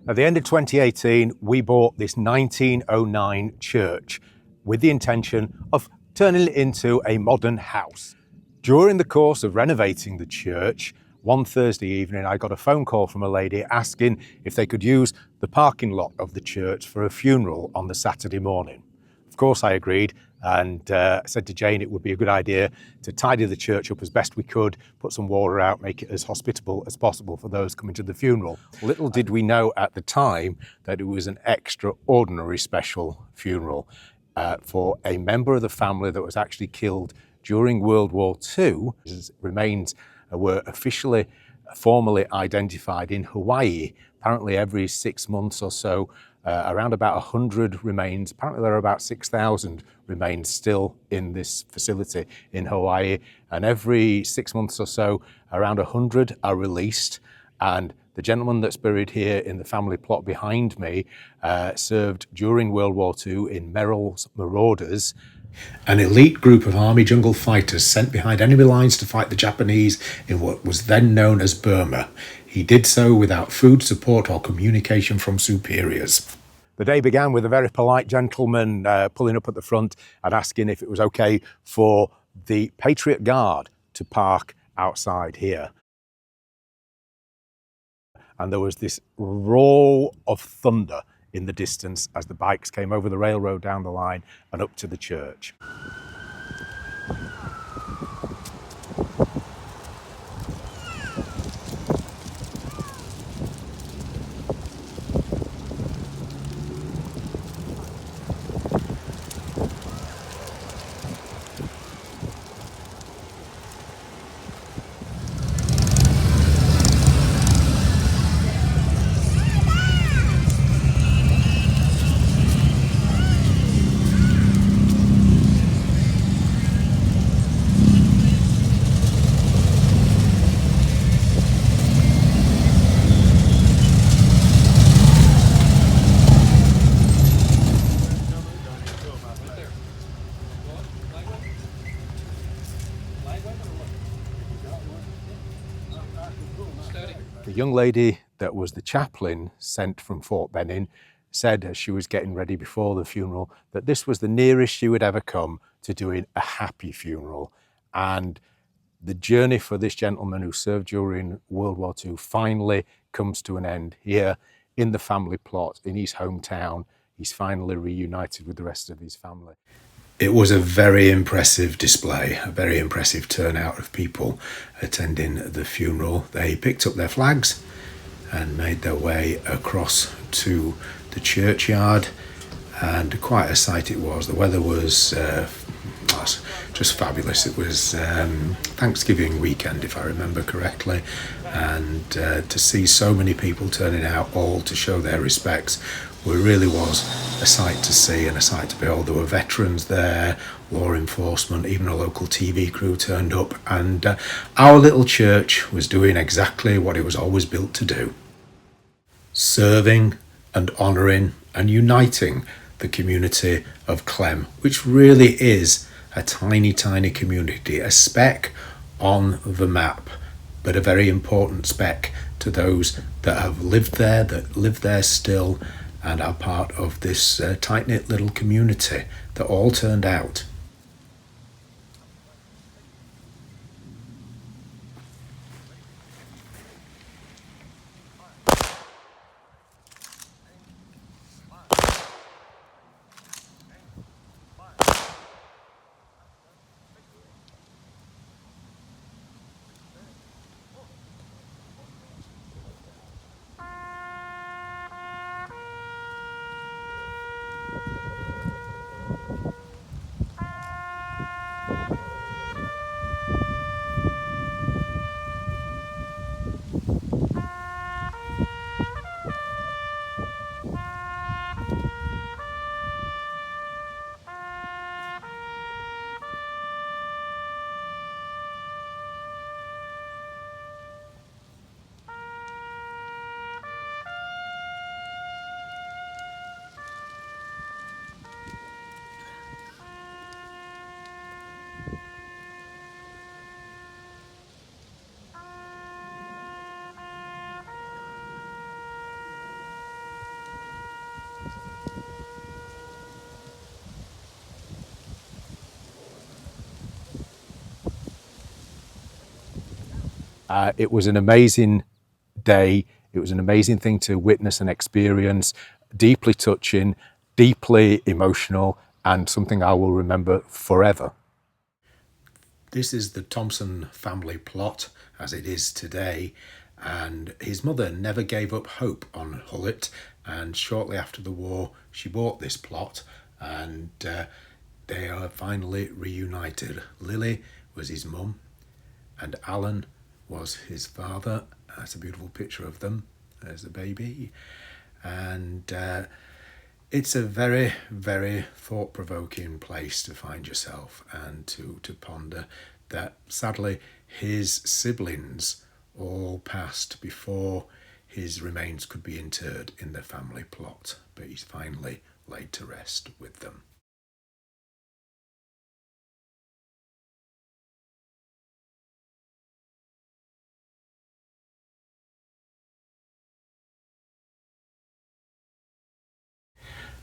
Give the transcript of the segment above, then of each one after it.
At the end of 2018, we bought this 1909 church with the intention of turning it into a modern house. During the course of renovating the church, one Thursday evening, I got a phone call from a lady asking if they could use the parking lot of the church for a funeral on the Saturday morning. Of course, I agreed and said to Jane it would be a good idea to tidy the church up as best we could, put some water out, make it as hospitable as possible for those coming to the funeral. Little did we know at the time that it was an extraordinary special funeral for a member of the family that was actually killed during World War II. His remains were officially, formally identified in Hawaii. Apparently every 6 months or so, around about 100 remains, apparently there are about 6,000 remains still in this facility in Hawaii. And every 6 months or so, around 100 are released. And the gentleman that's buried here in the family plot behind me served during World War II in Merrill's Marauders, an elite group of army jungle fighters sent behind enemy lines to fight the Japanese in what was then known as Burma. He did so without food support or communication from superiors. The day began with a very polite gentleman pulling up at the front and asking if it was okay for the Patriot Guard to park outside here. And there was this roar of thunder in the distance as the bikes came over the railroad down the line and up to the church. The young lady that was the chaplain sent from Fort Benning said as she was getting ready before the funeral that this was the nearest she would ever come to doing a happy funeral. And the journey for this gentleman who served during World War II finally comes to an end here in the family plot in his hometown. He's finally reunited with the rest of his family. It was a very impressive display, a very impressive turnout of people attending the funeral. They picked up their flags and made their way across to the churchyard, and quite a sight it was. The weather was just fabulous. It was Thanksgiving weekend, if I remember correctly, and to see so many people turning out all to show their respects really was a sight to see and a sight to behold. There were veterans there, law enforcement, even a local TV crew turned up, and our little church was doing exactly what it was always built to do: serving and honouring and uniting the community of Clem, which really is a tiny, tiny community, a speck on the map, but a very important speck to those that have lived there, that live there still, and are part of this tight-knit little community that all turned out. It was an amazing day. It was an amazing thing to witness and experience, deeply touching, deeply emotional, and something I will remember forever. This is the Thompson family plot as it is today, and his mother never gave up hope on Hullet, and shortly after the war she bought this plot, and they are finally reunited. Lily was his mum and Alan was his father. That's a beautiful picture of them as a baby, and it's a very, very thought-provoking place to find yourself and to ponder that sadly his siblings all passed before his remains could be interred in the family plot, but he's finally laid to rest with them.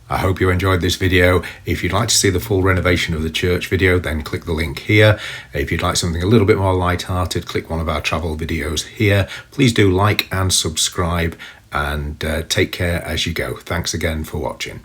I hope you enjoyed this video. If you'd like to see the full renovation of the church video, then click the link here. If you'd like something a little bit more light-hearted, click one of our travel videos here. Please do like and subscribe, and take care as you go. Thanks again for watching.